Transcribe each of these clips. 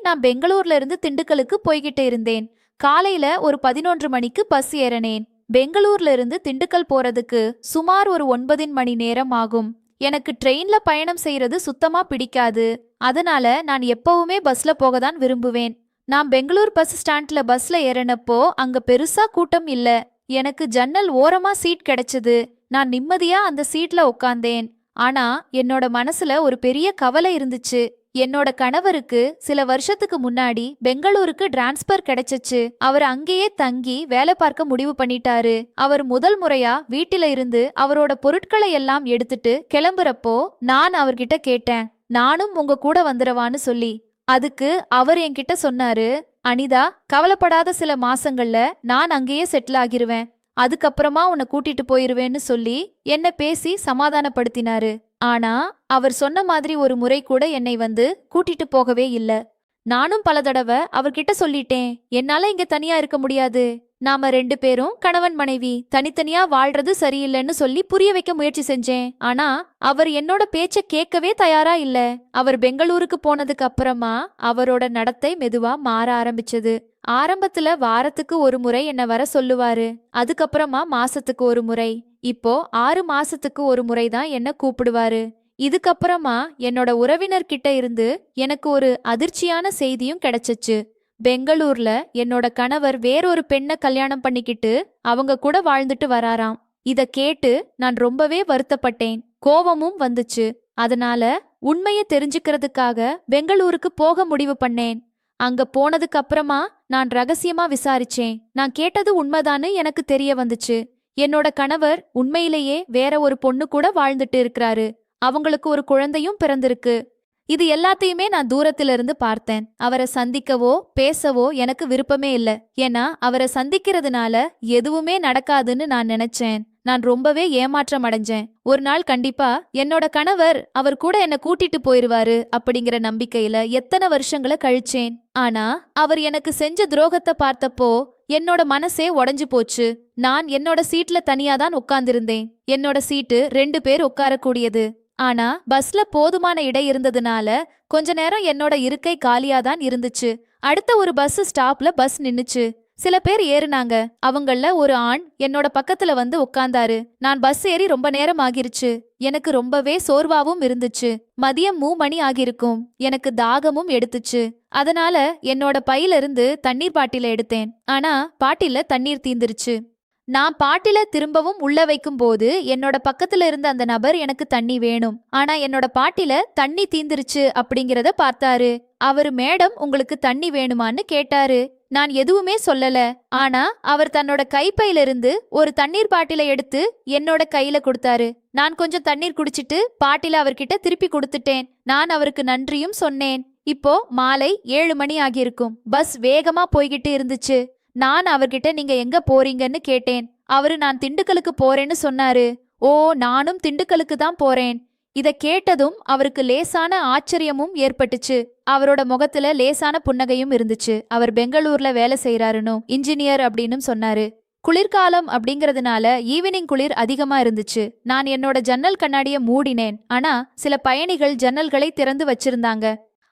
நான் பெங்களூர்ல இருந்து திண்டுக்கலுக்கு போய்கிட்டு இருந்தேன். காலையில ஒரு 11 மணிக்கு பஸ் ஏறினேன். பெங்களூர்ல இருந்து திண்டுக்கல் போறதுக்கு சுமார் ஒரு 9 மணி நேரம் ஆகும். எனக்கு ட்ரெயின்ல பயணம் செய்யறது சுத்தமா பிடிக்காது. அதனால நான் எப்பவுமே பஸ்ல போக தான் விரும்புவேன். நான் பெங்களூர் பஸ் ஸ்டாண்ட்ல பஸ்ல ஏறினப்போ அங்க பெருசா கூட்டம் இல்ல. எனக்கு ஜன்னல் ஓரமா சீட் கிடைச்சது. நான் நிம்மதியா அந்த சீட்ல உட்கார்ந்தேன். ஆனா என்னோட மனசுல ஒரு பெரிய கவலை இருந்துச்சு. என்னோட கணவருக்கு சில வருஷத்துக்கு முன்னாடி பெங்களூருக்கு டிரான்ஸ்பர் கிடைச்சிச்சு. அவர் அங்கேயே தங்கி வேலை பார்க்க முடிவு பண்ணிட்டாரு. அவர் முதல் முறையா வீட்டில இருந்து அவரோட பொருட்களை எல்லாம் எடுத்துட்டு கிளம்புறப்போ நான் அவர்கிட்ட கேட்டேன், நானும் உங்க கூட வந்துடவான்னு சொல்லி. அதுக்கு அவர் என்கிட்ட சொன்னாரு, அனிதா, கவலைப்படாத, சில மாசங்கள்ல நான் அங்கேயே செட்டில் ஆகிருவேன். அதுக்கப்புறமா உன்னை கூட்டிட்டு போயிருவேன்னு சொல்லி என்ன பேசி சமாதானப்படுத்தினாரு. ஆனா அவர் சொன்ன மாதிரி ஒரு முறை கூட என்னை வந்து கூட்டிட்டு போகவே இல்ல. நானும் பல தடவை அவர்கிட்ட சொல்லிட்டேன், என்னால இங்க தனியா இருக்க முடியாது. நாம 2 பேரும் கணவன் மனைவி தனித்தனியா வாழ்றது சரியில்லைன்னு சொல்லி புரிய வைக்க முயற்சி செஞ்சேன். ஆனா அவர் என்னோட பேச்ச கேட்கவே தயாரா இல்ல. அவர் பெங்களூருக்கு போனதுக்கு அப்புறமா அவரோட நடத்தை மெதுவா மாற ஆரம்பிச்சது. ஆரம்பத்துல வாரத்துக்கு ஒரு முறை என்ன வர சொல்லுவாரு. அதுக்கப்புறமா மாசத்துக்கு ஒரு முறை. இப்போ 6 மாசத்துக்கு ஒரு முறை தான் என்ன கூப்பிடுவாரு. இதுக்கப்புறமா என்னோட உறவினர்கிட்ட இருந்து எனக்கு ஒரு அதிர்ச்சியான செய்தியும் கிடைச்சிச்சு. பெங்களூர்ல என்னோட கணவர் வேறொரு பெண்ணை கல்யாணம் பண்ணிக்கிட்டு அவங்க கூட வாழ்ந்துட்டு வராராம். இத கேட்டு நான் ரொம்பவே வருத்தப்பட்டேன். கோவமும் வந்துச்சு. அதனால உண்மையை தெரிஞ்சுக்கிறதுக்காக பெங்களூருக்கு போக முடிவு பண்ணேன். அங்க போனதுக்கு அப்புறமா நான் ரகசியமா விசாரிச்சேன். நான் கேட்டது உண்மைதான்னு எனக்கு தெரிய வந்துச்சு. என்னோட கணவர் உண்மையிலேயே வேற ஒரு பொண்ணு கூட வாழ்ந்துட்டு இருக்கிறாரு. அவங்களுக்கு ஒரு குழந்தையும் பிறந்திருக்கு. இது எல்லாத்தையுமே நான் தூரத்துல இருந்து பார்த்தேன். அவரை சந்திக்கவோ பேசவோ எனக்கு விருப்பமே இல்ல. ஏன்னா அவரை சந்திக்கிறதுனால எதுவுமே நடக்காதுன்னு நான் நினைச்சேன். நான் ரொம்பவே ஏமாற்றம் அடைஞ்சேன். ஒரு நாள் கண்டிப்பா என்னோட கணவர் அவர் கூட என்ன கூட்டிட்டு போயிருவாரு அப்படிங்கிற நம்பிக்கையில எத்தனை வருஷங்களை கழிச்சேன். ஆனா அவர் எனக்கு செஞ்ச துரோகத்தை பார்த்தப்போ என்னோட மனசே உடைஞ்சு போச்சு. நான் என்னோட சீட்ல தனியாதான் உட்கார்ந்திருந்தேன். என்னோட சீட்டு 2 பேர் உட்காரக்கூடியது. ஆனா பஸ்ல போதுமான இடை இருந்ததுனால கொஞ்ச நேரம் என்னோட இருக்கை காலியாதான் இருந்துச்சு. அடுத்த ஒரு பஸ் ஸ்டாப்ல பஸ் நின்னுச்சு. சில பேர் ஏறுனாங்க. அவங்கள ஒரு ஆண் என்னோட பக்கத்துல வந்து உட்கார்ந்தாரு. நான் பஸ் ஏறி ரொம்ப நேரம் ஆகிருச்சு. எனக்கு ரொம்பவே சோர்வாவும் இருந்துச்சு. மதியம் 3 மணி ஆகிருக்கும். எனக்கு தாகமும் எடுத்துச்சு. அதனால என்னோட பையில இருந்து தண்ணீர் பாட்டில எடுத்தேன். ஆனா பாட்டில தண்ணீர் தீந்துருச்சு. நான் பாட்டில திரும்பவும் உள்ள வைக்கும் போது என்னோட பக்கத்துல இருந்த அந்த நபர் எனக்கு தண்ணி வேணும், ஆனா என்னோட பாட்டில தண்ணி தீந்துருச்சு அப்படிங்கறத பார்த்தாரு. அவரு, மேடம், உங்களுக்கு தண்ணி வேணுமான்னு கேட்டாரு. நான் எதுவுமே சொல்லல. ஆனா அவர் தன்னோட கைப்பையில இருந்து ஒரு தண்ணீர் பாட்டில எடுத்து என்னோட கையில கொடுத்தாரு. நான் கொஞ்சம் தண்ணீர் குடிச்சிட்டு பாட்டில அவர்கிட்ட திருப்பி கொடுத்துட்டேன். நான் அவருக்கு நன்றியும் சொன்னேன். இப்போ மாலை 7 மணி ஆகியிருக்கும். பஸ் வேகமா போய்கிட்டு இருந்துச்சு. நான் அவர்கிட்ட நீங்க எங்க போறீங்கன்னு கேட்டேன். அவரு நான் திண்டுக்கலுக்கு போறேன்னு சொன்னாரு. ஓ, நானும் திண்டுக்கலுக்கு தான் போறேன். இத கேட்டதும் அவருக்கு லேசான ஆச்சரியமும் ஏற்பட்டுச்சு. அவரோட முகத்துல லேசான புன்னகையும் இருந்துச்சு. அவர் பெங்களூர்ல வேலை செய்யறாருன்னு, இன்ஜினியர் அப்படின்னு சொன்னாரு. குளிர்காலம் அப்படிங்கறதுனால ஈவினிங் குளிர் அதிகமா இருந்துச்சு. நான் என்னோட ஜன்னல் கண்ணாடிய மூடினேன். ஆனா சில பயணிகள் ஜன்னல்களை திறந்து வச்சிருந்தாங்க.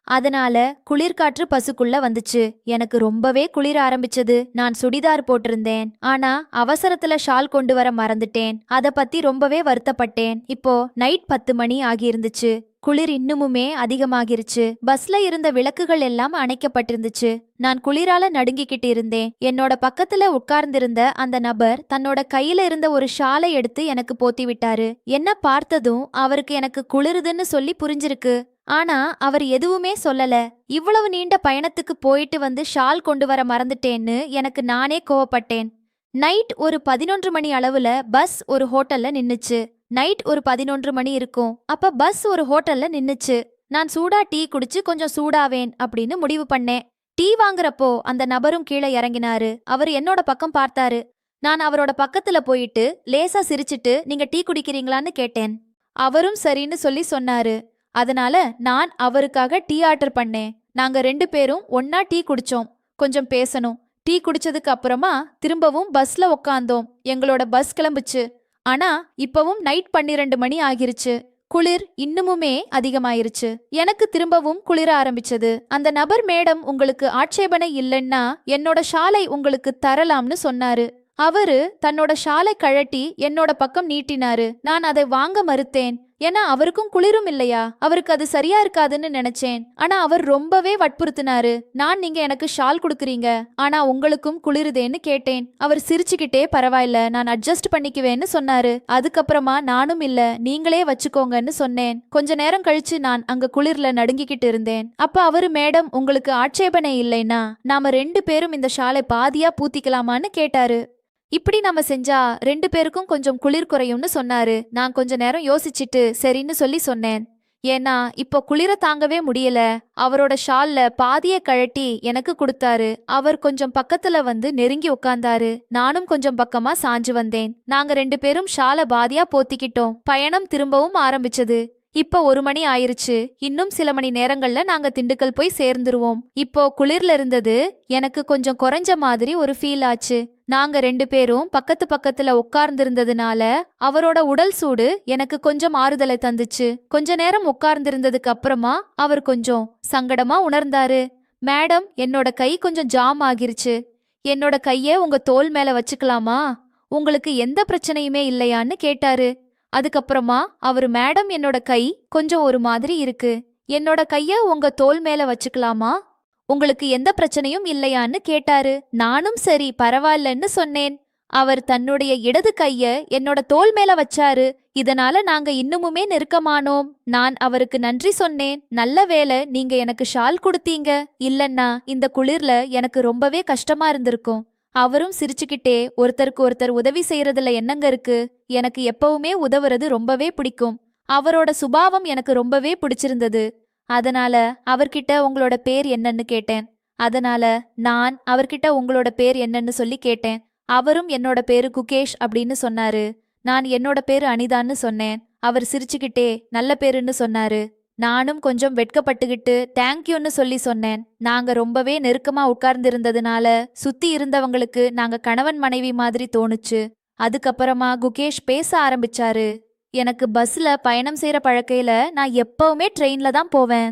அதனால குளிர்காற்று பசுக்குள்ள வந்துச்சு. எனக்கு ரொம்பவே குளிர ஆரம்பிச்சது. நான் சுடிதார் போட்டிருந்தேன். ஆனா அவசரத்துல ஷால் கொண்டு வர மறந்துட்டேன். அத பத்தி ரொம்பவே வருத்தப்பட்டேன். இப்போ நைட் 10 மணி ஆகியிருந்துச்சு. குளிர் இன்னுமுமே அதிகமாகிருச்சு. பஸ்ல இருந்த விளக்குகள் எல்லாம் அணைக்கப்பட்டிருந்துச்சு. நான் குளிரால நடுங்கிக்கிட்டு இருந்தேன். என்னோட பக்கத்துல உட்கார்ந்திருந்த அந்த நபர் தன்னோட கையில இருந்த ஒரு ஷாலை எடுத்து எனக்கு போத்தி விட்டாரு. என்ன பார்த்ததும் அவருக்கு எனக்கு குளிருதுன்னு சொல்லி புரிஞ்சிருக்கு. ஆனா அவர் எதுவுமே சொல்லல. இவ்வளவு நீண்ட பயணத்துக்கு போயிட்டு வந்து ஷால் கொண்டு வர மறந்துட்டேன்னு எனக்கு நானே கோவப்பட்டேன். நைட் ஒரு 11 மணி அளவுல பஸ் ஒரு ஹோட்டல்ல நின்னுச்சு. நைட் ஒரு 11 மணி இருக்கும். அப்ப பஸ் ஒரு ஹோட்டல்ல நின்னுச்சு. நான் சூடா டீ குடிச்சு கொஞ்சம் சூடாவேன் அப்படின்னு முடிவு பண்ணேன். டீ வாங்குறப்போ அந்த நபரும் கீழே இறங்கினாரு. அவர் என்னோட பக்கம் பார்த்தாரு. நான் அவரோட பக்கத்துல போயிட்டு லேசா சிரிச்சிட்டு, நீங்க டீ குடிக்கிறீங்களான்னு கேட்டேன். அவரும் சரின்னு சொல்லி சொன்னாரு. அதனால நான் அவருக்காக டீ ஆர்டர் பண்ணேன். நாங்க 2 பேரும் ஒன்னா டீ குடிச்சோம். கொஞ்சம் பேசணும். டீ குடிச்சதுக்கு அப்புறமா திரும்பவும் பஸ்ல உக்காந்தோம். எங்களோட பஸ் கிளம்புச்சு. ஆனா இப்பவும் நைட் 12 மணி ஆகிருச்சு. குளிர் இன்னுமுமே அதிகமாயிருச்சு. எனக்கு திரும்பவும் குளிர ஆரம்பிச்சது. அந்த நபர், மேடம் உங்களுக்கு ஆட்சேபனை இல்லைன்னா என்னோட ஷாலை உங்களுக்கு தரலாம்னு சொன்னாரு. அவரு தன்னோட ஷாலை கழட்டி என்னோட பக்கம் நீட்டினாரு. நான் அதை வாங்க மறுத்தேன். ஏன்னா அவருக்கும் குளிரும் இல்லையா, அவருக்கு அது சரியா இருக்காதுன்னு நினைச்சேன். ஆனா அவர் ரொம்பவே வற்புறுத்தினாரு. நான், நீங்க எனக்கு ஷால் கொடுக்குறீங்க, ஆனா உங்களுக்கும் குளிருதேன்னு கேட்டேன். அவர் சிரிச்சுக்கிட்டே பரவாயில்ல, நான் அட்ஜஸ்ட் பண்ணிக்குவேன்னு சொன்னாரு. அதுக்கப்புறமா நானும் இல்ல, நீங்களே வச்சுக்கோங்கன்னு சொன்னேன். கொஞ்ச நேரம் கழிச்சு நான் அங்க குளிர்ல நடுங்கிக்கிட்டு இருந்தேன். அப்ப அவரு, மேடம் உங்களுக்கு ஆட்சேபனை இல்லைன்னா நாம 2 பேரும் இந்த ஷாலை பாதியா பூத்திக்கலாமான்னு கேட்டாரு. இப்படி நம்ம செஞ்சா 2 பேருக்கும் கொஞ்சம் குளிர் குறையும்னு சொன்னாரு. நான் கொஞ்ச நேரம் யோசிச்சுட்டு சரின்னு சொல்லி சொன்னேன். ஏன்னா இப்போ குளிர தாங்கவே முடியல. அவரோட ஷால்ல பாதிய கழட்டி எனக்கு கொடுத்தாரு. அவர் கொஞ்சம் பக்கத்துல வந்து நெருங்கி உட்கார்ந்தாரு. நானும் கொஞ்சம் பக்கமா சாஞ்சு வந்தேன். நாங்க 2 பேரும் ஷாலை பாதியா போத்திக்கிட்டோம். பயணம் திரும்பவும் ஆரம்பிச்சது. இப்போ 1 மணி ஆயிருச்சு. இன்னும் சில மணி நேரங்கள்ல நாங்க திண்டுக்கல் போய் சேர்ந்துருவோம். இப்போ குளிர்ல இருந்தது எனக்கு கொஞ்சம் குறைஞ்ச மாதிரி ஒரு ஃபீல் ஆச்சு. நாங்க 2 பேரும் பக்கத்து பக்கத்துல உட்கார்ந்திருந்ததுனால அவரோட உடல் சூடு எனக்கு கொஞ்சம் ஆறுதலை தந்துச்சு. கொஞ்ச நேரம் உட்கார்ந்திருந்ததுக்கு அப்புறமா அவர் கொஞ்சம் சங்கடமா உணர்ந்தாரு. மேடம், என்னோட கை கொஞ்சம் ஜாம் ஆகிருச்சு. என்னோட கைய உங்க தோள் மேல வச்சுக்கலாமா? உங்களுக்கு எந்த பிரச்சனையுமே இல்லையான்னு கேட்டாரு. அதுக்கப்புறமா அவரு, மேடம் என்னோட கை கொஞ்சம் ஒரு மாதிரி இருக்கு, என்னோட கைய உங்க தோள் மேல வச்சுக்கலாமா? உங்களுக்கு எந்த பிரச்சனையும் இல்லையான்னு கேட்டாரு. நானும் சரி பரவாயில்லன்னு சொன்னேன். அவர் தன்னுடைய இடது கைய என்னோட தோள் மேல வச்சாரு. இதனால நாங்க இன்னுமுமே நெருக்கமானோம். நான் அவருக்கு நன்றி சொன்னேன். நல்ல வேளை நீங்க எனக்கு ஷால் கொடுத்தீங்க, இல்லன்னா இந்த குளிர்ல எனக்கு ரொம்பவே கஷ்டமா இருந்திருக்கும். அவரும் சிரிச்சுக்கிட்டே, ஒருத்தருக்கு ஒருத்தர் உதவி செய்யறதுல என்னங்க இருக்கு, எனக்கு எப்பவுமே உதவுறது ரொம்பவே பிடிக்கும். அவரோட சுபாவம் எனக்கு ரொம்பவே பிடிச்சிருந்தது. அதனால அவர்கிட்ட உங்களோட பேர் என்னன்னு கேட்டேன். அதனால நான் அவர்கிட்ட உங்களோட பேர் என்னன்னு சொல்லி கேட்டேன். அவரும் என்னோட பேரு குகேஷ் அப்படின்னு சொன்னாரு. நான் என்னோட பேரு அனிதான்னு சொன்னேன். அவர் சிரிச்சுக்கிட்டே நல்ல பேருன்னு சொன்னாரு. நானும் கொஞ்சம் வெட்கப்பட்டுக்கிட்டு தேங்க்யூன்னு சொல்லி சொன்னேன். நாங்க ரொம்பவே நெருக்கமா உட்கார்ந்திருந்ததுனால சுத்தி இருந்தவங்களுக்கு நாங்க கணவன் மனைவி மாதிரி தோணுச்சு. அதுக்கப்புறமா குகேஷ் பேச ஆரம்பிச்சாரு. எனக்கு பஸ்ல பயணம் செய்யற பழக்கையில நான் எப்பவுமே ட்ரெயின்ல தான் போவேன்.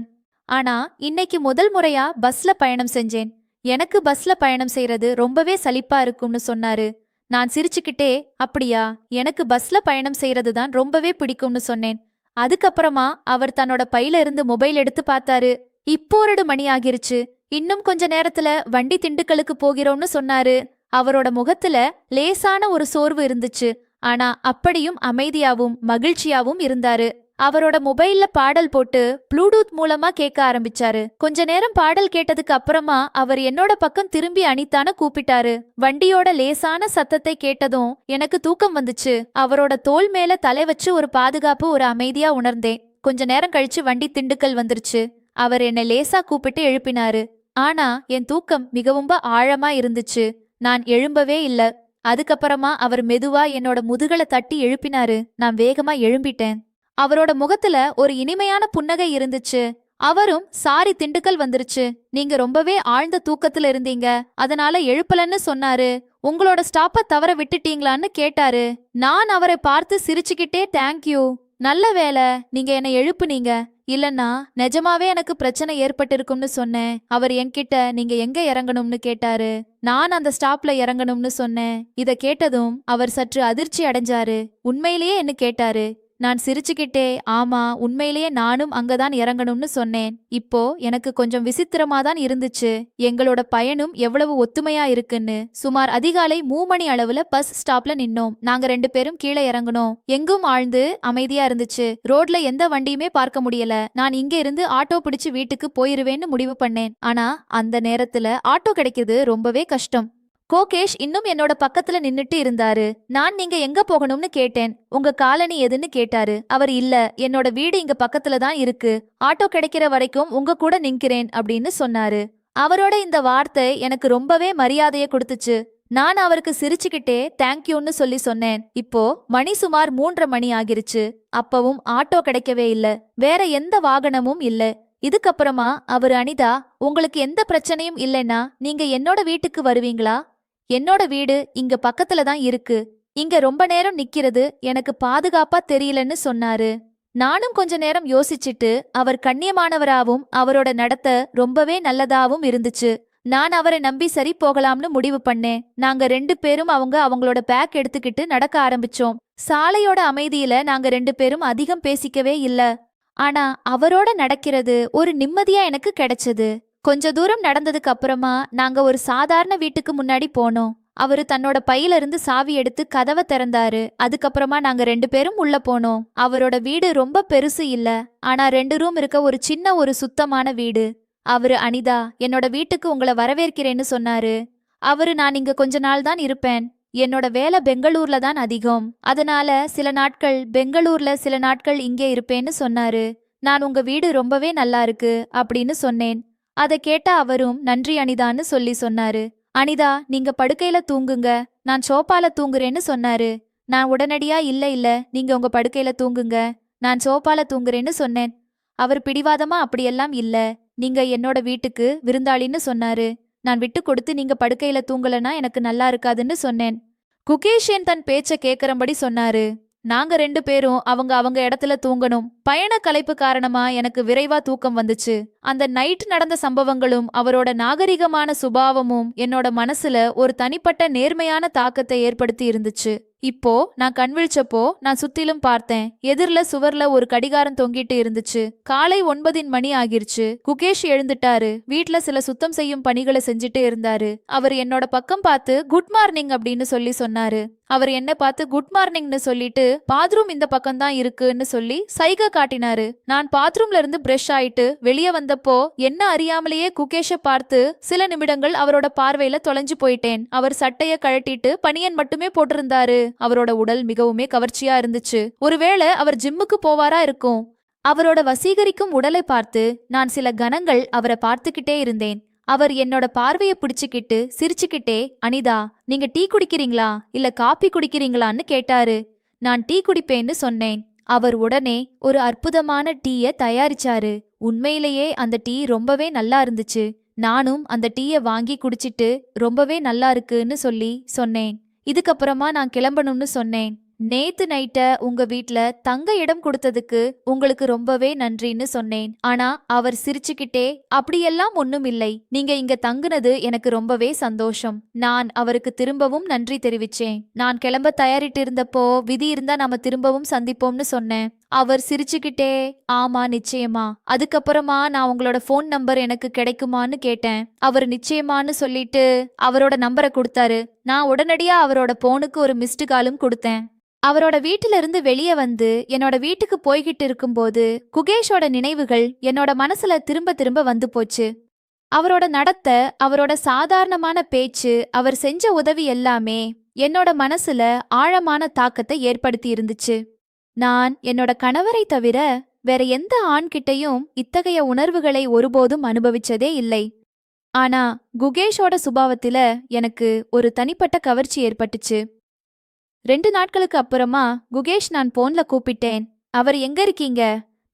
ஆனா இன்னைக்கு முதல் முறையா பஸ்ல பயணம் செஞ்சேன். எனக்கு பஸ்ல பயணம் செய்யறது ரொம்பவே சலிப்பா இருக்கும்னு சொன்னாரு. நான் சிரிச்சுக்கிட்டே, அப்படியா, எனக்கு பஸ்ல பயணம் செய்யறது தான் ரொம்பவே பிடிக்கும்னு சொன்னேன். அதுக்கப்புறமா அவர் தன்னோட பையில இருந்து மொபைல் எடுத்து பார்த்தாரு. இப்போ 2 மணி ஆகிருச்சு. இன்னும் கொஞ்ச நேரத்துல வண்டி திண்டுக்கலுக்கு போகிறோம்னு சொன்னாரு. அவரோட முகத்துல லேசான ஒரு சோர்வு இருந்துச்சு. ஆனா அப்படியும் அமைதியாவும் மகிழ்ச்சியாவும் இருந்தாரு. அவரோட மொபைல்ல பாடல் போட்டு ப்ளூடூத் மூலமா கேட்க ஆரம்பிச்சாரு. கொஞ்ச நேரம் பாடல் கேட்டதுக்கு அப்புறமா அவர் என்னோட பக்கம் திரும்பி அனிதான்னு கூப்பிட்டாரு. வண்டியோட லேசான சத்தத்தை கேட்டதும் எனக்கு தூக்கம் வந்துச்சு. அவரோட தோள் மேல தலை வச்சு ஒரு பாதுகாப்பு, ஒரு அமைதியா உணர்ந்தேன். கொஞ்ச நேரம் கழிச்சு வண்டி திண்டுக்கல் வந்துருச்சு. அவர் என்னை லேசா கூப்பிட்டு எழுப்பினாரு. ஆனா என் தூக்கம் மிகவும் ஆழமா இருந்துச்சு. நான் எழும்பவே இல்ல. அதுக்கப்புறமா அவர் மெதுவா என்னோட முதுகலை தட்டி எழுப்பினாரு. நான் வேகமா எழும்பிட்டேன். அவரோட முகத்துல ஒரு இனிமையான புன்னகை இருந்துச்சு. அவரும், சாரி திண்டுக்கல் வந்துருச்சு, நீங்க ரொம்பவே ஆழ்ந்த தூக்கத்துல இருந்தீங்க, அதனால எழுப்பலன்னு சொன்னாரு. உங்களோட ஸ்டாப்ப தவற விட்டுட்டீங்களான்னு கேட்டாரு. நான் அவரை பார்த்து சிரிச்சுக்கிட்டே, தேங்க்யூ, நல்ல வேலை நீங்க என்னை எழுப்புனீங்க, இல்லன்னா நிஜமாவே எனக்கு பிரச்சனை ஏற்பட்டிருக்கும்னு சொன்னேன். அவர் என்கிட்ட நீங்க எங்க இறங்கணும்னு கேட்டாரு. நான் அந்த ஸ்டாப்ல இறங்கணும்னு சொன்னேன். இத கேட்டதும் அவர் சற்று அதிர்ச்சி அடைஞ்சாரு. உண்மையிலேயே என்ன கேட்டாரு. நான் சிரிச்சுக்கிட்டே, ஆமா உண்மையிலேயே நானும் அங்கதான் இறங்கணும்னு சொன்னேன். இப்போ எனக்கு கொஞ்சம் விசித்திரமாதான் இருந்துச்சு, எங்களோட பயணம் எவ்வளவு ஒத்துமையா இருக்குன்னு. சுமார் அதிகாலை 3 மணி அளவுல பஸ் ஸ்டாப்ல நின்னோம். நாங்க 2 பேரும் கீழே இறங்கணும். எங்கும் ஆழ்ந்து அமைதியா இருந்துச்சு. ரோட்ல எந்த வண்டியுமே பார்க்க முடியல. நான் இங்க இருந்து ஆட்டோ பிடிச்சு வீட்டுக்கு போயிருவேன்னு முடிவு பண்ணேன். ஆனா அந்த நேரத்துல ஆட்டோ கிடைக்கிறது ரொம்பவே கஷ்டம். கோகேஷ் இன்னும் என்னோட பக்கத்துல நின்னுட்டு இருந்தாரு. நான், நீங்க எங்க போகணும்னு கேட்டேன். உங்க காலனி எதுன்னு கேட்டாரு. அவர், இல்ல என்னோட வீடு இங்க பக்கத்துல தான் இருக்கு, ஆட்டோ கிடைக்கிற வரைக்கும் உங்க கூட நிக்கிறேன் அப்படின்னு சொன்னாரு. அவரோட இந்த வார்த்தை எனக்கு ரொம்பவே மரியாதையை கொடுத்துச்சு. நான் அவருக்கு சிரிச்சுக்கிட்டே தேங்க்யூன்னு சொல்லி சொன்னேன். இப்போ மணி சுமார் 3:30 மணி ஆகிருச்சு. அப்பவும் ஆட்டோ கிடைக்கவே இல்ல. வேற எந்த வாகனமும் இல்ல. இதுக்கப்புறமா அவர், அனிதா உங்களுக்கு எந்த பிரச்சனையும் இல்லைன்னா நீங்க என்னோட வீட்டுக்கு வருவீங்களா? என்னோட வீடு இங்க பக்கத்துல தான் இருக்கு. இங்க ரொம்ப நேரம் நிக்கிறது எனக்கு பாதுகாப்பா தெரியலன்னு சொன்னாரு. நானும் கொஞ்ச நேரம் யோசிச்சிட்டு அவர் கண்ணியமானவராவும் அவரோட நடத்த ரொம்பவே நல்லதாவும் இருந்துச்சு. நான் அவரை நம்பி சரி போகலாம்னு முடிவு பண்ணேன். நாங்க 2 பேரும் அவங்களோட பேக் எடுத்துக்கிட்டு நடக்க ஆரம்பிச்சோம். சாலையோட அமைதியில நாங்க 2 பேரும் அதிகம் பேசிக்கவே இல்ல. ஆனா அவரோட நடக்கிறது ஒரு நிம்மதியா எனக்கு கிடைச்சது. கொஞ்ச தூரம் நடந்ததுக்கு அப்புறமா நாங்க ஒரு சாதாரண வீட்டுக்கு முன்னாடி போனோம். அவரு தன்னோட பையில இருந்து சாவி எடுத்து கதவை திறந்தாரு. அதுக்கப்புறமா நாங்க 2 பேரும் உள்ள போனோம். அவரோட வீடு ரொம்ப பெருசு இல்ல, ஆனா 2 ரூம் இருக்க ஒரு சின்ன ஒரு சுத்தமான வீடு. அவரு அனிதா, என்னோட வீட்டுக்கு உங்களை வரவேற்கிறேன்னு சொன்னாரு. நான் இங்க கொஞ்ச நாள் தான் இருப்பேன். என்னோட வேலை பெங்களூர்ல தான் அதிகம். அதனால சில நாட்கள் பெங்களூர்ல, சில நாட்கள் இங்கே இருப்பேன்னு சொன்னாரு. நான் உங்க வீடு ரொம்பவே நல்லா இருக்கு அப்படின்னு சொன்னேன். அதை கேட்ட அவரும் நன்றி அனிதான்னு சொன்னாரு. அனிதா, நீங்க படுக்கையில தூங்குங்க, நான் சோப்பால தூங்குறேன்னு சொன்னாரு. நான் உடனடியா இல்ல, நீங்க உங்க படுக்கையில தூங்குங்க, நான் சோப்பால தூங்குறேன்னு சொன்னேன். அவர் பிடிவாதமா அப்படியெல்லாம் இல்ல, நீங்க என்னோட வீட்டுக்கு விருந்தாளின்னு சொன்னாரு. நான் விட்டு கொடுத்து நீங்க படுக்கையில தூங்கலனா எனக்கு நல்லா இருக்காதுன்னு சொன்னேன். குகேஷன் தன் பேச்ச கேக்குறபடி சொன்னாரு. நாங்க 2 பேரும் அவங்க இடத்துல தூங்கணும். பயண களைப்பு காரணமா எனக்கு விரைவா தூக்கம் வந்துச்சு. அந்த நைட் நடந்த சம்பவங்களும் அவரோட நாகரிகமான சுபாவமும் என்னோட மனசுல ஒரு தனிப்பட்ட நேர்மையான தாக்கத்தை ஏற்படுத்தி இருந்துச்சு. இப்போ நான் கண்விழிச்சப்போ நான் சுத்திலும் பார்த்தேன். எதிர்ல சுவர்ல ஒரு கடிகாரம் தொங்கிட்டு இருந்துச்சு. காலை 9 மணி ஆகிருச்சு. குகேஷ் எழுந்துட்டாரு. வீட்ல சில சுத்தம் செய்யும் பணிகளை செஞ்சுட்டு இருந்தாரு. அவர் என்னோட பக்கம் பார்த்து குட் மார்னிங் அப்படின்னு சொன்னாரு. அவர் என்ன பார்த்து குட் மார்னிங்னு சொல்லிட்டு பாத்ரூம் இந்த பக்கம் தான் இருக்குன்னு சொல்லி சைகை காட்டினாரு. நான் பாத்ரூம்ல இருந்து பிரஷ் ஆயிட்டு வெளியே வந்தப்போ என்ன அறியாமலேயே குகேஷ பார்த்து சில நிமிடங்கள் அவரோட பார்வையில தொலைஞ்சு போயிட்டேன். அவர் சட்டைய கழட்டிட்டு பனியன் மட்டுமே போட்டிருந்தாரு. அவரோட உடல் மிகவுமே கவர்ச்சியா இருந்துச்சு. ஒருவேளை அவர் ஜிம்முக்கு போவாரா இருக்கும். அவரோட வசீகரிக்கும் உடலை பார்த்து நான் சில கணங்கள் அவரை பார்த்துக்கிட்டே இருந்தேன். அவர் என்னோட பார்வைய பிடிச்சுக்கிட்டு சிரிச்சுக்கிட்டே, அனிதா, நீங்க டீ குடிக்கிறீங்களா இல்ல காபி குடிக்கிறீங்களான்னு கேட்டாரு. நான் டீ குடிப்பேன்னு சொன்னேன். அவர் உடனே ஒரு அற்புதமான டீய தயாரிச்சாரு. உண்மையிலேயே அந்த டீ ரொம்பவே நல்லா இருந்துச்சு. நானும் அந்த டீய வாங்கி குடிச்சிட்டு ரொம்பவே நல்லா இருக்குன்னு சொன்னேன். இதுக்கப்புறமா நான் கிளம்பணும்னு சொன்னேன். நேத்து நைட்ட உங்க வீட்ல தங்க இடம் கொடுத்ததுக்கு உங்களுக்கு ரொம்பவே நன்றின்னு சொன்னேன். ஆனா அவர் சிரிச்சுக்கிட்டே, அப்படியெல்லாம் ஒண்ணும் இல்லை, நீங்க இங்க தங்குனது எனக்கு ரொம்பவே சந்தோஷம். நான் அவருக்கு திரும்பவும் நன்றி தெரிவிச்சேன். நான் கிளம்ப தயாரிட்டு இருந்தப்போ விதி இருந்தா நாம திரும்பவும் சந்திப்போம்னு சொன்னேன். அவர் சிரிச்சுக்கிட்டே, ஆமா நிச்சயமா, அதுக்கப்புறமா நான் உங்களோட போன் நம்பர் எனக்கு கிடைக்குமான்னு கேட்டேன். அவர் நிச்சயமான்னு சொல்லிட்டு அவரோட நம்பரை கொடுத்தாரு. நான் உடனடியா அவரோட போனுக்கு ஒரு மிஸ்டு காலும் கொடுத்தேன். அவரோட வீட்டில இருந்து வெளியே வந்து என்னோட வீட்டுக்கு போய்கிட்டு இருக்கும்போது குகேஷோட நினைவுகள் என்னோட மனசுல திரும்ப திரும்ப வந்து போச்சு. அவரோட நடத்த, அவரோட சாதாரணமான பேச்சு, அவர் செஞ்ச உதவி எல்லாமே என்னோட மனசுல ஆழமான தாக்கத்தை ஏற்படுத்தி இருந்துச்சு. நான் என்னோட கணவரை தவிர வேற எந்த ஆண்கிட்டையும் இத்தகைய உணர்வுகளை ஒருபோதும் அனுபவிச்சதே இல்லை. ஆனா குகேஷோட சுபாவத்தில எனக்கு ஒரு தனிப்பட்ட கவர்ச்சி ஏற்பட்டுச்சு. 2 நாட்களுக்கு அப்புறமா குகேஷ் நான் போன்ல கூப்பிட்டேன். அவர் எங்க இருக்கீங்க?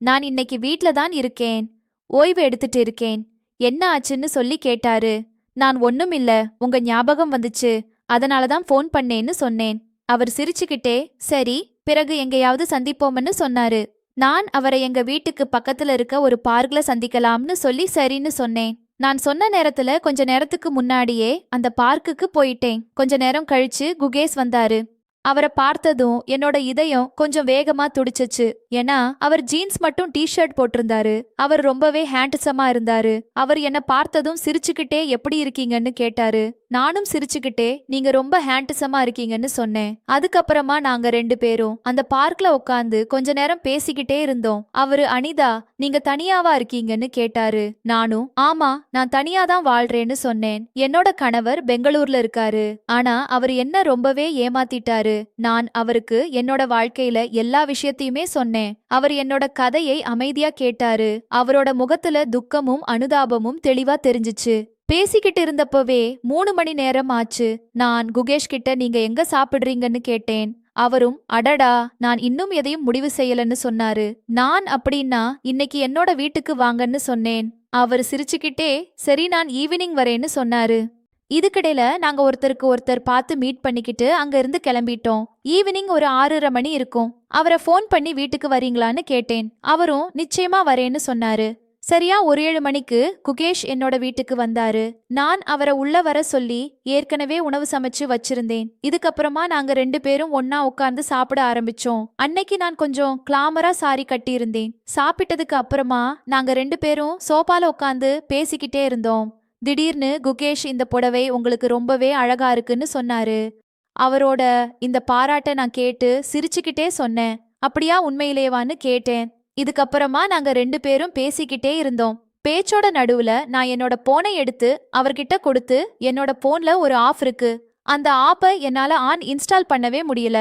நான் இன்னைக்கு வீட்ல தான் இருக்கேன், ஓய்வு எடுத்துட்டு இருக்கேன். என்ன ஆச்சுன்னு சொல்லி கேட்டாரு. நான் ஒண்ணும் இல்ல, உங்க ஞாபகம் வந்துச்சு, அதனாலதான் போன் பண்ணேன்னு சொன்னேன். அவர் சிரிச்சுக்கிட்டே, சரி, பிறகு எங்கேயாவது சந்திப்போம்னு சொன்னாரு. நான் அவரை எங்க வீட்டுக்கு பக்கத்துல இருக்க ஒரு பார்க்ல சந்திக்கலாம்னு சொல்லி சரின்னு சொன்னேன். நான் சொன்ன நேரத்துல கொஞ்ச நேரத்துக்கு முன்னாடியே அந்த பார்க்குக்கு போயிட்டேன். கொஞ்ச நேரம் கழிச்சு குகேஷ் வந்தாரு. அவரை பார்த்ததும் என்னோட இதயம் கொஞ்சம் வேகமா துடிச்சிச்சு. ஏன்னா அவர் ஜீன்ஸ் மட்டும் டிஷர்ட் போட்டிருந்தாரு. அவர் ரொம்பவே ஹேண்ட்ஸமா இருந்தாரு. அவர் என்ன பார்த்ததும் சிரிச்சுக்கிட்டே எப்படி இருக்கீங்கன்னு கேட்டாரு. நானும் சிரிச்சுக்கிட்டே நீங்க ரொம்ப ஹேண்ட்ஸமா இருக்கீங்கன்னு சொன்னேன். அதுக்கப்புறமா நாங்க 2 பேரும் அந்த பார்க்ல உட்காந்து கொஞ்ச நேரம் பேசிக்கிட்டே இருந்தோம். அவரு அனிதா, நீங்க தனியாவா இருக்கீங்கன்னு கேட்டாரு. நானும் ஆமா, நான் தனியா தான் வாழ்றேன்னு சொன்னேன். என்னோட கணவர் பெங்களூர்ல இருக்காரு. ஆனா அவர் என்ன ரொம்பவே ஏமாத்திட்டாரு. நான் அவருக்கு என்னோட வாழ்க்கையில எல்லா விஷயத்தையுமே சொன்னேன். அவர் என்னோட கதையை அமைதியா கேட்டாரு. அவரோட முகத்துல துக்கமும் அனுதாபமும் தெளிவா தெரிஞ்சிச்சு. பேசிக்கிட்டு இருந்தப்பவே 3 மணி நேரம் ஆச்சு. நான் குகேஷ் கிட்ட நீங்க எங்க சாப்பிடுறீங்கன்னு கேட்டேன். அவரும் அடடா, நான் இன்னும் எதையும் முடிவு செய்யலன்னு சொன்னாரு. நான் அப்படின்னா இன்னைக்கு என்னோட வீட்டுக்கு வாங்கன்னு சொன்னேன். அவர் சிரிச்சுக்கிட்டே சரி, நான் ஈவினிங் வரேன்னு சொன்னாரு. இதுக்கிடையில நாங்க ஒருத்தருக்கு ஒருத்தர் பார்த்து மீட் பண்ணிக்கிட்டு அங்க இருந்து கிளம்பிட்டோம். ஈவினிங் ஒரு 6:30 மணி இருக்கும். அவரை ஃபோன் பண்ணி வீட்டுக்கு வரீங்களான்னு கேட்டேன். அவரும் நிச்சயமா வரேன்னு சொன்னாரு. சரியா ஒரு 7 மணிக்கு குகேஷ் என்னோட வீட்டுக்கு வந்தாரு. நான் அவரை உள்ள வர சொல்லி ஏற்கனவே உணவு சமைச்சு வச்சிருந்தேன். இதுக்கப்புறமா நாங்க 2 பேரும் ஒன்னா உட்கார்ந்து சாப்பிட ஆரம்பிச்சோம். அன்னைக்கு நான் கொஞ்சம் கிளாமரா சாரி கட்டியிருந்தேன். சாப்பிட்டதுக்கு அப்புறமா நாங்க 2 பேரும் சோபால உட்கார்ந்து பேசிக்கிட்டே இருந்தோம். திடீர்னு குகேஷ் இந்த புடவை உங்களுக்கு ரொம்பவே அழகா இருக்குன்னு சொன்னாரு. அவரோட இந்த பாராட்ட நான் கேட்டு சிரிச்சுக்கிட்டே சொன்னேன். அப்படியா உண்மையிலேவான்னு கேட்டேன். இதுக்கப்புறமா நாங்க 2 பேரும் பேசிக்கிட்டே இருந்தோம். பேச்சோட நடுவுல நான் என்னோட போனை எடுத்து அவர்கிட்ட கொடுத்து, என்னோட போன்ல ஒரு ஆஃப் இருக்கு, அந்த ஆப்பை என்னால இன்ஸ்டால் பண்ணவே முடியல,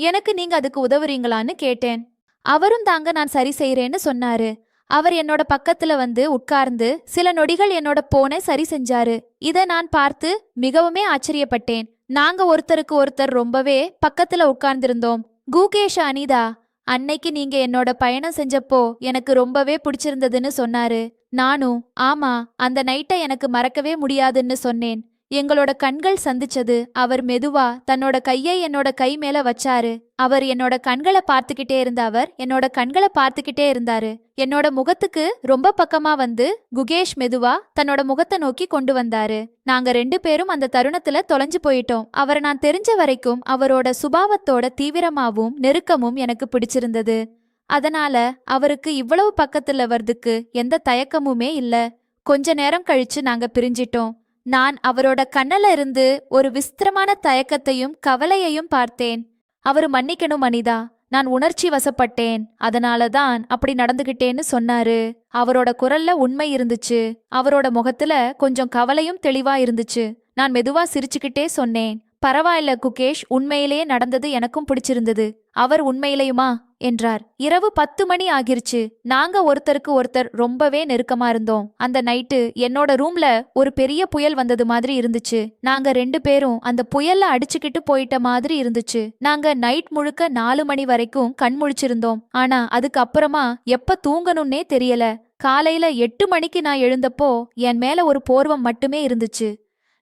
எனக்கு நீங்க அதுக்கு உதவுறீங்களான்னு கேட்டேன். அவரும் தாங்க நான் சரி செய்யறேன்னு சொன்னாரு. அவர் என்னோட பக்கத்துல வந்து உட்கார்ந்து சில நொடிகள் என்னோட போனை சரி செஞ்சாரு. இத நான் பார்த்து மிகவுமே ஆச்சரியப்பட்டேன். நாங்க ஒருத்தருக்கு ஒருத்தர் ரொம்பவே பக்கத்துல உட்கார்ந்திருந்தோம். குகேஷ், அனிதா, அன்னைக்கு நீங்க என்னோட பயணம் செஞ்சப்போ எனக்கு ரொம்பவே பிடிச்சிருந்ததுன்னு சொன்னாரு. நானும் ஆமா, அந்த நைட்டை எனக்கு மறக்கவே முடியாதுன்னு சொன்னேன். எங்களோட கண்கள் சந்திச்சது. அவர் மெதுவா தன்னோட கையை என்னோட கை மேல வச்சாரு. அவர் என்னோட கண்களை பார்த்துக்கிட்டே இருந்தாரு. என்னோட முகத்துக்கு ரொம்ப பக்கமா வந்து குகேஷ் மெதுவா தன்னோட முகத்தை நோக்கி கொண்டு வந்தாரு. நாங்க 2 பேரும் அந்த தருணத்துல தொலைஞ்சு போயிட்டோம். அவரை நான் தெரிஞ்ச வரைக்கும் அவரோட சுபாவத்தோட தீவிரமாவும் நெருக்கமும் எனக்கு பிடிச்சிருந்தது. அதனால அவருக்கு இவ்வளவு பக்கத்துல வர்றதுக்கு எந்த தயக்கமுமே இல்ல. கொஞ்ச நேரம் கழிச்சு நாங்க பிரிஞ்சிட்டோம். நான் அவரோட கண்ணுல இருந்து ஒரு விஸ்திரமான தயக்கத்தையும் கவலையையும் பார்த்தேன். அவரு மன்னிக்கணும் அனிதா, நான் உணர்ச்சி வசப்பட்டேன், அதனாலதான் அப்படி நடந்துகிட்டேன்னு சொன்னாரு. அவரோட குரல்ல உண்மை இருந்துச்சு. அவரோட முகத்துல கொஞ்சம் கவலையும் தெளிவா இருந்துச்சு. நான் மெதுவா சிரிச்சுக்கிட்டே சொன்னேன், பரவாயில்ல குகேஷ், உண்மையிலேயே நடந்தது எனக்கும் பிடிச்சிருந்தது. அவர் உண்மையிலேயுமா என்றார். இரவு 10 மணி ஆகிருச்சு. நாங்க ஒருத்தருக்கு ஒருத்தர் ரொம்பவே நெருக்கமா இருந்தோம். அந்த நைட்டு என்னோட ரூம்ல ஒரு பெரிய புயல் வந்தது மாதிரி இருந்துச்சு. நாங்க 2 பேரும் அந்த புயல்ல அடிச்சுக்கிட்டு போயிட்ட மாதிரி இருந்துச்சு. நாங்க நைட் முழுக்க 4 மணி வரைக்கும் கண் முழிச்சிருந்தோம். ஆனா அதுக்கப்புறமா எப்ப தூங்கணும்னே தெரியல. காலையில 8 மணிக்கு நான் எழுந்தப்போ என் மேல ஒரு போர்வம் மட்டுமே இருந்துச்சு.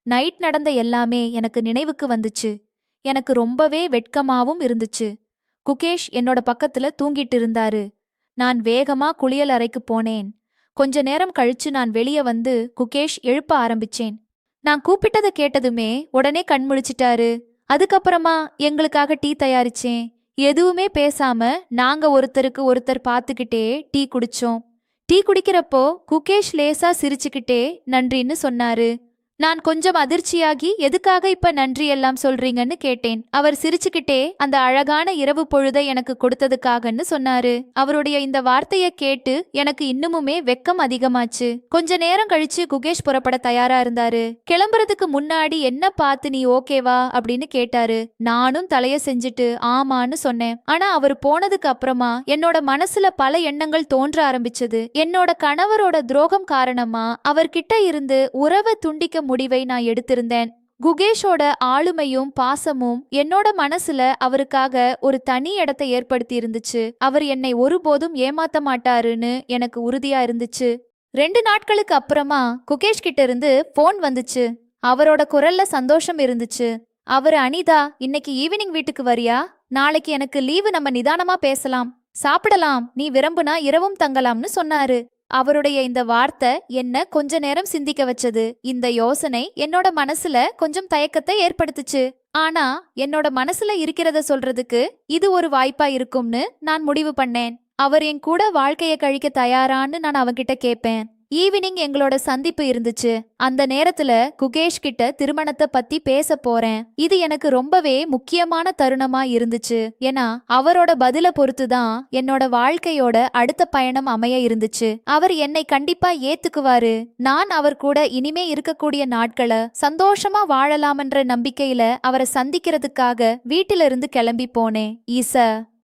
நைட் நடந்த எல்லாமே எனக்கு நினைவுக்கு வந்துச்சு. எனக்கு ரொம்பவே வெட்கமாவும் இருந்துச்சு. குகேஷ் என்னோட பக்கத்துல தூங்கிட்டு இருந்தாரு. நான் வேகமா குளியல் அறைக்கு போனேன். கொஞ்ச நேரம் கழிச்சு நான் வெளியே வந்து குகேஷ் எழுப்ப ஆரம்பிச்சேன். நான் கூப்பிட்டதை கேட்டதுமே உடனே கண் முழிச்சிட்டாரு. அதுக்கப்புறமா எங்களுக்காக டீ தயாரிச்சேன். எதுவுமே பேசாம நாங்க ஒருத்தருக்கு ஒருத்தர் பார்த்துக்கிட்டே டீ குடிச்சோம். டீ குடிக்கிறப்போ குகேஷ் லேசா சிரிச்சுக்கிட்டே நன்றின்னு சொன்னாரு. நான் கொஞ்சம் அதிர்ச்சியாகி, எதுக்காக இப்ப நன்றி எல்லாம் சொல்றீங்கன்னு கேட்டேன். அவர் சிரிச்சுக்கிட்டே அந்த அழகான இரவு பொழுதை எனக்கு கொடுத்ததுக்காகன்னு சொன்னாரு. அவருடைய இந்த வார்த்தைய கேட்டு எனக்கு இன்னுமுமே வெக்கம் அதிகமாச்சு. கொஞ்ச நேரம் கழிச்சு குகேஷ் புறப்பட தயாரா இருந்தாரு. கிளம்புறதுக்கு முன்னாடி என்ன பார்த்து நீ ஓகேவா அப்படின்னு கேட்டாரு. நானும் தலைய செஞ்சுட்டு ஆமான்னு சொன்னேன். ஆனா அவர் போனதுக்கு அப்புறமா என்னோட மனசுல பல எண்ணங்கள் தோன்ற ஆரம்பிச்சது. என்னோட கணவரோட துரோகம் காரணமா அவர்கிட்ட இருந்து உறவை துண்டிக்க முடிவை நான் எடுத்திருந்தேன். குகேஷோட ஆளுமையும் பாசமும் என்னோட மனசுல அவருக்காக ஒரு தனி இடத்தை ஏற்படுத்தி இருந்துச்சு. அவர் என்னை ஒருபோதும் ஏமாத்த மாட்டாருன்னு எனக்கு உறுதியா இருந்துச்சு. 2 நாட்களுக்கு அப்புறமா குகேஷ் கிட்ட இருந்து போன் வந்துச்சு. அவரோட குரல்ல சந்தோஷம் இருந்துச்சு. அவரு, அனிதா, இன்னைக்கு ஈவினிங் வீட்டுக்கு வரியா? நாளைக்கு எனக்கு லீவு, நம்ம நிதானமா பேசலாம், சாப்பிடலாம், நீ விரும்புனா இரவும் தங்கலாம்னு சொன்னாரு. அவருடைய இந்த வார்த்தை என்ன கொஞ்ச நேரம் சிந்திக்க வச்சது. இந்த யோசனை என்னோட மனசுல கொஞ்சம் தயக்கத்தை ஏற்படுத்துச்சு. ஆனா என்னோட மனசுல இருக்கிறத சொல்றதுக்கு இது ஒரு வாய்ப்பா இருக்கும்னு நான் முடிவு பண்ணேன். அவர் என் கூட வாழ்க்கைய கழிக்க தயாரான்னு நான் அவன்கிட்ட கேட்பேன். ஈவினிங் எங்களோட சந்திப்பு இருந்துச்சு. அந்த நேரத்துல குகேஷ் கிட்ட திருமணத்தை பத்தி பேச போறேன். இது எனக்கு ரொம்பவே முக்கியமான தருணமா இருந்துச்சு. ஏன்னா அவரோட பதில பொறுத்துதான் என்னோட வாழ்க்கையோட அடுத்த பயணம் அமைய இருந்துச்சு. அவர் என்னை கண்டிப்பா ஏத்துக்குவாரு. நான் அவர் கூட இனிமே இருக்கக்கூடிய நாட்களை சந்தோஷமா வாழலாம்ன்ற நம்பிக்கையில அவரை சந்திக்கிறதுக்காக வீட்டிலிருந்து கிளம்பி போனேன். ஈசா.